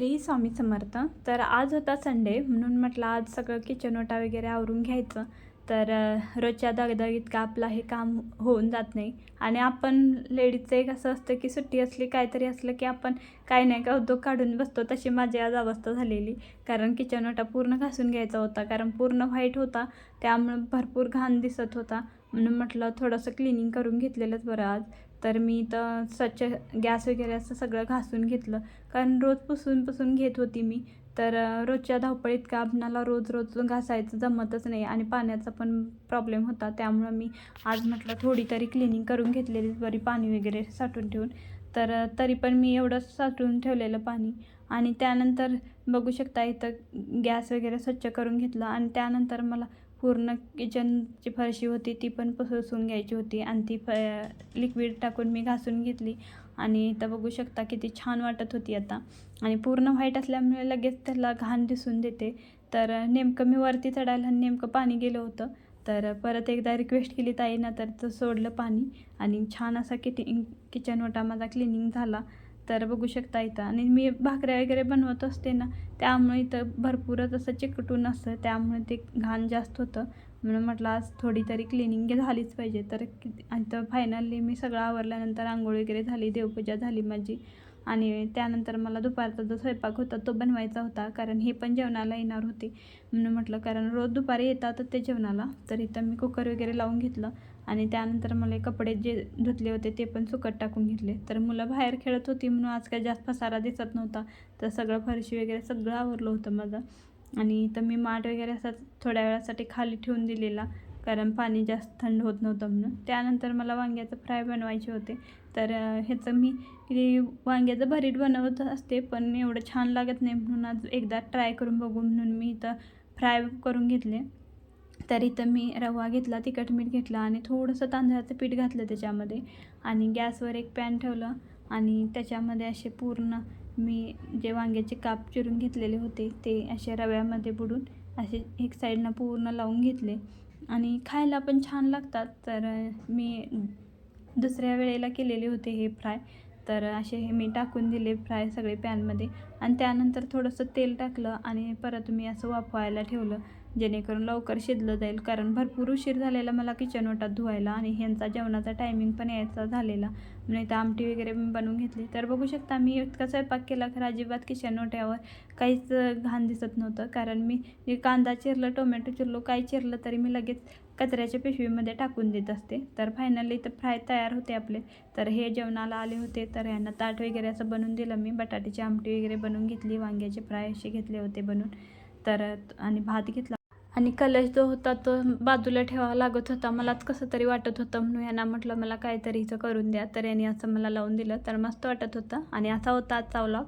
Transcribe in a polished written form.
श्री स्वामी समर्थ. तर आज होता संडे म्हणून म्हटलं आज सगळं किचन ओटा वगैरे आवरून घ्यायचं. तर रोजच्या दगदगीत का आपलं हे काम होऊन जात नाही. आणि आपण लेडीजचं एक असं असतं की सुट्टी असली काहीतरी असलं की आपण काही नाही का उद्योग काढून बसतो. तशी माझी आज अवस्था झालेली. कारण किचन ओटा पूर्ण घासून घ्यायचा होता, कारण पूर्ण व्हाईट होता, त्यामुळं भरपूर घाण दिसत होता. म्हणून म्हटलं थोडंसं क्लिनिंग करून घेतलेलंच बरं आज. तर मी तर स्वच्छ गॅस वगैरे असं सगळं घासून घेतलं, कारण रोज पुसून घेत होती मी. तर रोजच्या धावपळीत का आपणाला रोज रोज घासायचं जमतच नाही आणि पाण्याचा पण प्रॉब्लेम होता. त्यामुळं मी आज म्हटलं थोडी तरी क्लिनिंग करून घेतलेली बरी, पाणी वगैरे साठवून ठेवून. तर तरी पण मी एवढं साठवून ठेवलेलं पाणी. आणि त्यानंतर बघू शकता इथं गॅस वगैरे स्वच्छ करून घेतलं. आणि त्यानंतर मला पूर्ण किचनची फरशी होती ती पण पुसून घ्यायची होती, आणि ती लिक्विड टाकून मी घासून घेतली. आणि इथं बघू शकता किती छान वाटत होती आता. आणि पूर्ण व्हाईट असल्यामुळे लगेच त्याला घाण दिसून देते. तर नेमकं मी वरती चढायला नेमकं पाणी गेलं होतं. तर परत एकदा रिक्वेस्ट केली ताईनं, तर सोडलं पाणी आणि छान असा किचन ओटा माझा क्लिनिंग झाला. तर बघू शकता इथं. आणि मी भाकऱ्या वगैरे बनवत असते ना, त्यामुळे इथं भरपूरच असं चिकटून असतं, त्यामुळे ते घाण जास्त होतं. म्हणून म्हटलं आज थोडी तरी क्लिनिंग झालीच पाहिजे. तर इथं फायनली मी सगळं आवरल्यानंतर आंघोळ वगैरे झाली, देवपूजा झाली माझी. आणि त्यानंतर मला दुपारचा जो स्वयंपाक होता तो बनवायचा होता, कारण हे पण जेवणाला येणार होते. म्हणून म्हटलं, कारण रोज दुपारी येतात ते जेवणाला. तर इथं मी कुकर वगैरे लावून घेतलं. आणि त्यानंतर मला कपडे जे धुतले होते ते पण सुकत टाकून घेतले. तर मुलं बाहेर खेळत होती म्हणून आज काय जास्त पसारा दिसत नव्हता. तर सगळं फरशी वगैरे सगळं आवरलं होतं माझं. आणि इथं मी माठ वगैरे असा थोड्या वेळासाठी खाली ठेवून दिलेला, कारण पाणी जास्त थंड होत नव्हतं म्हणून. त्यानंतर मला वांग्याचं फ्राय बनवायचे होते. तर ह्याचं मी वांग्याचं भरीत बनवत असते, पण एवढं छान लागत नाही, म्हणून आज एकदा ट्राय करून बघू म्हणून मी इथं फ्राय करून घेतले. तर इथं मी रवा घेतला, तिखट मीठ घेतलं आणि थोडंसं तांदळाचं पीठ घातलं त्याच्यामध्ये. आणि गॅसवर एक पॅन ठेवलं आणि त्याच्यामध्ये असे पूर्ण मी जे वांग्याचे काप चिरून घेतलेले होते ते असे रव्यामध्ये बुडून असे एक साईडनं पूर्ण लावून घेतले. आणि खायला पण छान लागतात. तर मी दुसऱ्या वेळेला केलेले होते हे फ्राय. तर असे हे मी टाकून दिले फ्राय सगळे पॅनमध्ये. आणि त्यानंतर थोडंसं तेल टाकलं आणि परत मी असं वाफवायला ठेवलं, जेणेकरून लवकर शिजलं जाईल, कारण भरपूर उशीर झालेला मला किचन ओटा धुवायला आणि ह्यांचा जेवणाचा टायमिंग पण यायचा झालेला. म्हणून इथं आमटी वगैरे मी बनवून घेतली. तर बघू शकता मी इतका स्वयंपाक केला, खरं अजिबात किचन ओट्यावर काहीच घाण दिसत नव्हतं, कारण मी कांदा चिरलं, टोमॅटो चिरलो, काही चिरलं तरी मी लगेच कचऱ्याच्या पिशवीमध्ये टाकून देत असते. तर फायनली इथं फ्राय तयार होते आपले. तर हे जेवणाला आले होते, तर यांना ताट वगैरे असं बनवून दिलं मी. बटाट्याची आमटी वगैरे बनवून घेतली, वांग्याचे फ्राय असे घेतले होते बनवून. तर आणि भात घेतला. आणि कलश जो होता तो बाजूला ठेवावा लागत होता, मलाच कसं तरी वाटत होतं, म्हणून यांना म्हटलं मला काहीतरी इथं करून द्या. तर यांनी असं मला लावून दिलं, तर मस्त वाटत होतं. आणि असा होता आजचा व्लॉग.